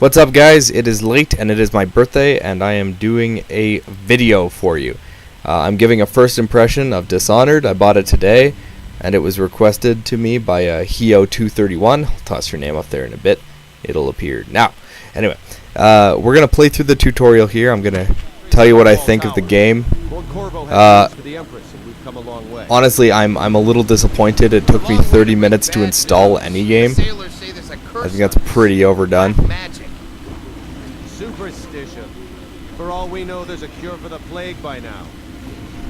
What's up, guys? It is late and it is my birthday, and I am doing a video for you. I'm giving a first impression of Dishonored. I bought it today, and it was requested to me by Heo231. I'll toss your name up there in a bit. It'll appear now. Anyway, we're going to play through the tutorial here. I'm going to tell you what I think of the game. Honestly, I'm a little disappointed. It took me 30 minutes to install any game. I think that's pretty overdone. Superstition. For all we know, there's a cure for the plague by now.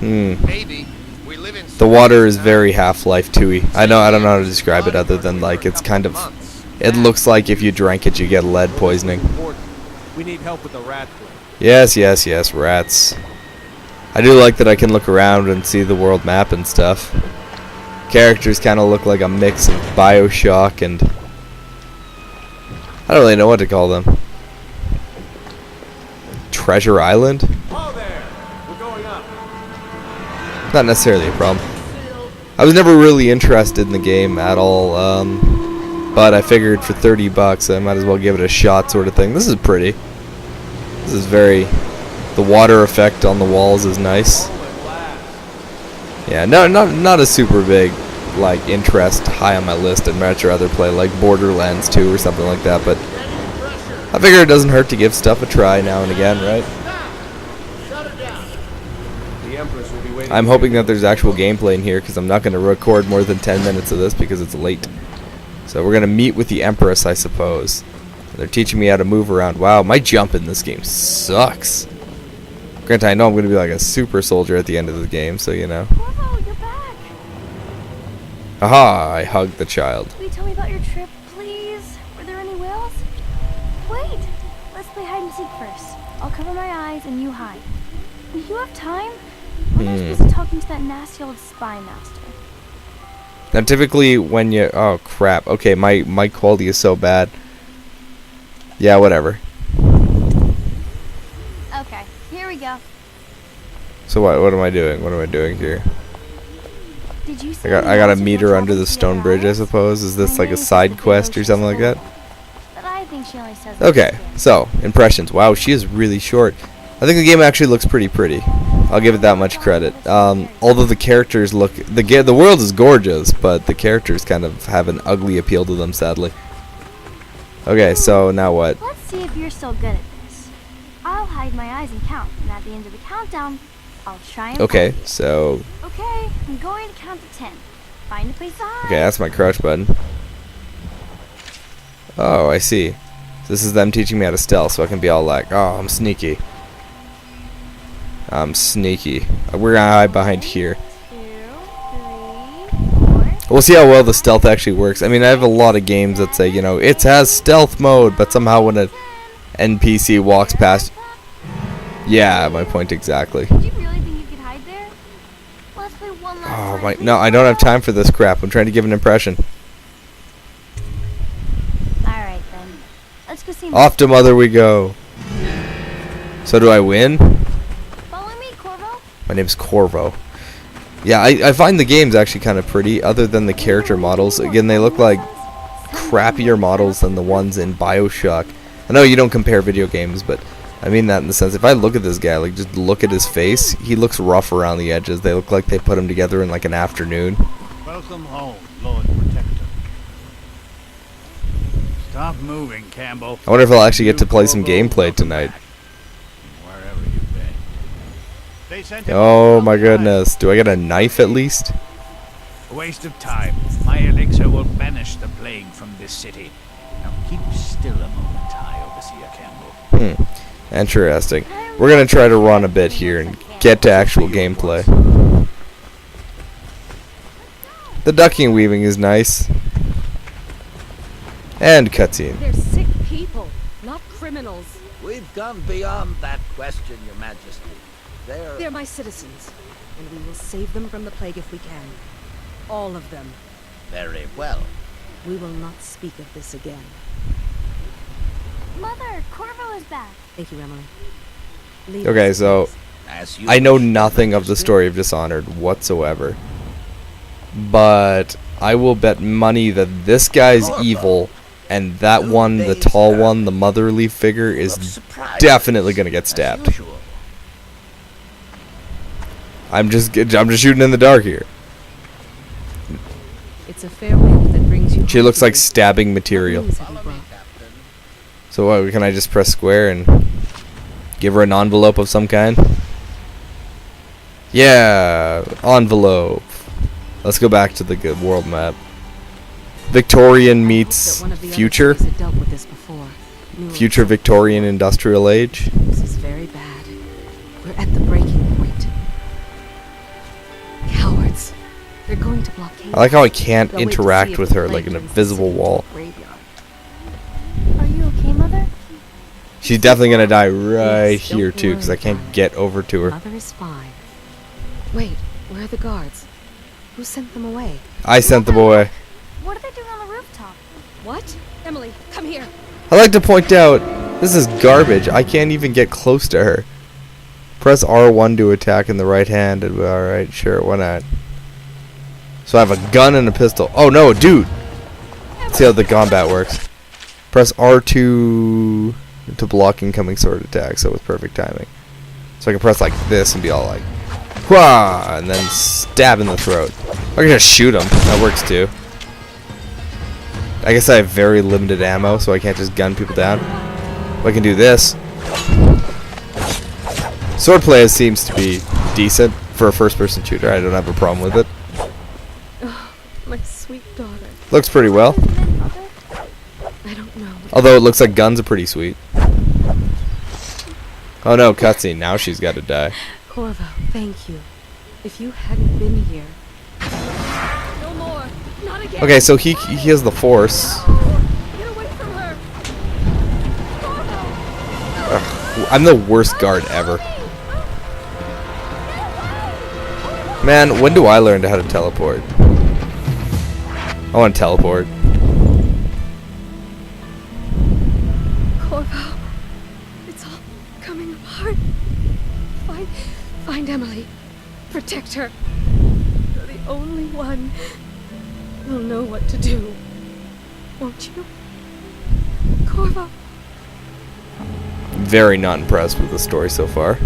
Maybe. We live in the water is very Half-Life 2-y. I don't know how to describe it other than like it's kind of. It looks like if you drank it, you get lead poisoning. We need help with the rat plague. Yes, rats. I do like that I can look around and see the world map and stuff. Characters kind of look like a mix of BioShock and I don't really know what to call them. Treasure Island? Oh, there. We're going up. Not necessarily a problem. I was never really interested in the game at all, but I figured for 30 bucks I might as well give it a shot, sort of thing. This is pretty. This is very. The water effect on the walls is nice. Yeah, no, not a super big like interest high on my list. I'd much rather play like Borderlands 2 or something like that, but I figure it doesn't hurt to give stuff a try now and again, right? I'm hoping that there's actual gameplay in here because I'm not going to record more than 10 minutes of this because it's late. So we're going to meet with the Empress, I suppose. They're teaching me how to move around. Wow, my jump in this game sucks. Granted, I know I'm going to be like a super soldier at the end of the game, so you know. Whoa, you're back. Aha, I hugged the child. Will you tell me about your trip, please? Were there any whales? Wait, let's play hide and seek first. I'll cover my eyes and you hide. You have time? We're not busy talking to that nasty old spy master. Now, typically when you... Oh, crap. Okay, my quality is so bad. Yeah, whatever. Okay, here we go. So what am I doing? What am I doing here? Did you I got a meter under the stone bridge, I suppose. Is this like a side quest or something like that? But I think she only says Okay, so impressions. Wow, she is really short. I think the game actually looks pretty. I'll give it that much credit. Although the characters look, the world is gorgeous, but the characters kind of have an ugly appeal to them, sadly. Okay, so now what? Let's see if you're still good at this. I'll hide my eyes and count, and at the end of the countdown, I'll try and Okay, find you. so. Okay, I'm going to count to 10. Find a place to hide. Okay, that's my crouch button. Oh, I see. This is them teaching me how to stealth, so I can be all like, oh, I'm sneaky. I'm sneaky. We're gonna hide behind here. 2, 3, 4. We'll see how well the stealth actually works. I mean, I have a lot of games that say, you know, it has stealth mode, but somehow when an NPC walks past... Yeah, my point exactly. Did you really think you could hide there? Let's play one last Oh, time. my... No, I don't have time for this crap. I'm trying to give an impression. Alright then. Let's go see Off to Mother we go. So do I win? Follow me, Corvo. My name's Corvo. Yeah, I find the games actually kind of pretty, other than the character models. Again, they look like crappier models than the ones in BioShock. I know you don't compare video games, but I mean that in the sense, if I look at this guy, like just look at his face, he looks rough around the edges. They look like they put him together in like an afternoon. Welcome home, Lord Protector. Stop moving, Campbell. I wonder if I'll actually get to play some gameplay tonight. Wherever you've been. They sent him Oh on my the goodness. Do I get a knife at least? island. A waste of time. My elixir will banish the plague from this city. Now keep still a moment, High Overseer Campbell. Interesting. We're going to try to run a bit here and get to actual gameplay. The ducking and weaving is nice. And cutscene. They're sick people, not criminals. We've gone beyond that question, Your Majesty. They're my citizens, and we will save them from the plague if we can. All of them. Very well. We will not speak of this again. Mother, Corvo is back. Thank you, Emily. Leave Okay, us, so please. As you I know wish, Your nothing of the Majesty. story of Dishonored whatsoever. But I will bet money that this guy's evil and that one, the tall one, the mother leaf figure, is definitely gonna get stabbed. I'm just shooting in the dark here. It's a fair wind that brings you. She looks like stabbing material. So what, can I just press square and give her an envelope of some kind? Yeah, envelope. Let's go back to the good world map. Victorian meets future. Future Victorian industrial age. This is very bad. We're at the breaking point. Cowards. They're going to blockade. I like how I can't interact with her like an invisible wall. Are you okay, Mother? She's definitely gonna die right here too, because I can't get over to her. Mother is fine. Wait, where are the guards? Who sent them away? I sent them away. What are they doing on the rooftop? What? Emily, come here. I like to point out, this is garbage. I can't even get close to her. Press R1 to attack in the right hand. Alright, sure, why not? So I have a gun and a pistol. Oh no, dude! Let's see how the combat works. Press R2 to block incoming sword attack, so with perfect timing. So I can press like this and be all like, wah! And then stab in the throat. I can just shoot him. That works too. I guess I have very limited ammo, so I can't just gun people down. But I can do this. Swordplay seems to be decent for a first-person shooter. I don't have a problem with it. Oh, my sweet daughter. Looks pretty well. I don't know. Although it looks like guns are pretty sweet. Oh no, cutscene. Now she's got to die. Corvo, thank you. If you hadn't been here. No more. Not again. Okay, so he has the force. Get away from her. Ugh, I'm the worst guard ever. Man, when do I learn how to teleport? I want to teleport. Corvo, it's all coming apart. Find Emily. Protect her. You're the only one who'll know what to do. Won't you? Corvo. Very not impressed with the story so far.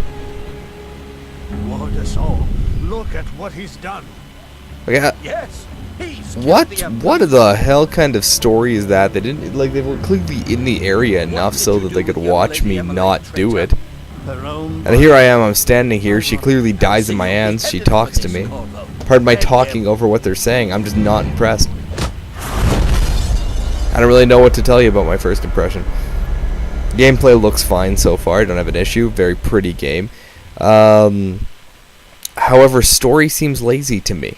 Ward us all. Look at what he's done. Okay, Yes, he's killed what the Emperor. what the hell kind of story is that? They didn't like they were clearly in the area enough so that they could watch me not do it. Her own And here I am, I'm standing here, she clearly dies in my hands, she talks to me. Pardon my talking over what they're saying, I'm just not impressed. I don't really know what to tell you about my first impression. Gameplay looks fine so far, I don't have an issue, very pretty game. However, story seems lazy to me.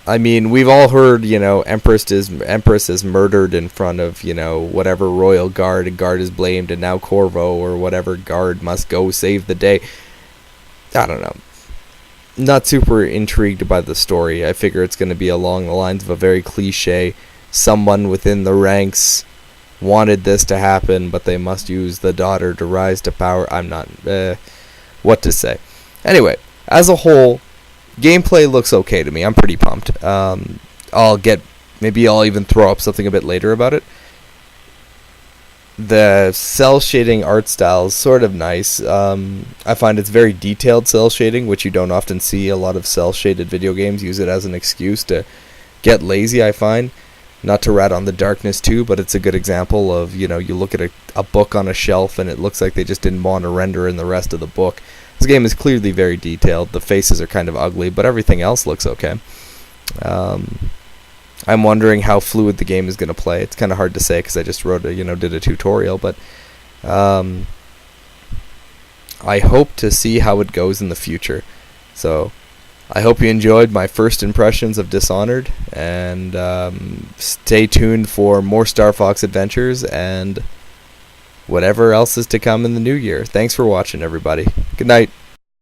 I mean, we've all heard, you know, Empress is murdered in front of, you know, whatever royal guard, and guard is blamed, and now Corvo or whatever guard must go save the day. I don't know. Not super intrigued by the story. I figure it's going to be along the lines of a very cliche, someone within the ranks wanted this to happen, but they must use the daughter to rise to power. I'm not, what to say. Anyway, as a whole, gameplay looks okay to me. I'm pretty pumped. Maybe I'll even throw up something a bit later about it. The cell shading art style is sort of nice. I find it's very detailed cell shading, which you don't often see. A lot of cell shaded video games use it as an excuse to get lazy, I find. Not to rat on the darkness too, but it's a good example of, you know, you look at a book on a shelf and it looks like they just didn't want to render in the rest of the book. This game is clearly very detailed. The faces are kind of ugly, but everything else looks okay. I'm wondering how fluid the game is going to play. It's kind of hard to say because I just did a tutorial, but I hope to see how it goes in the future. So I hope you enjoyed my first impressions of Dishonored, and stay tuned for more Star Fox adventures and whatever else is to come in the new year. Thanks for watching, everybody. Good night.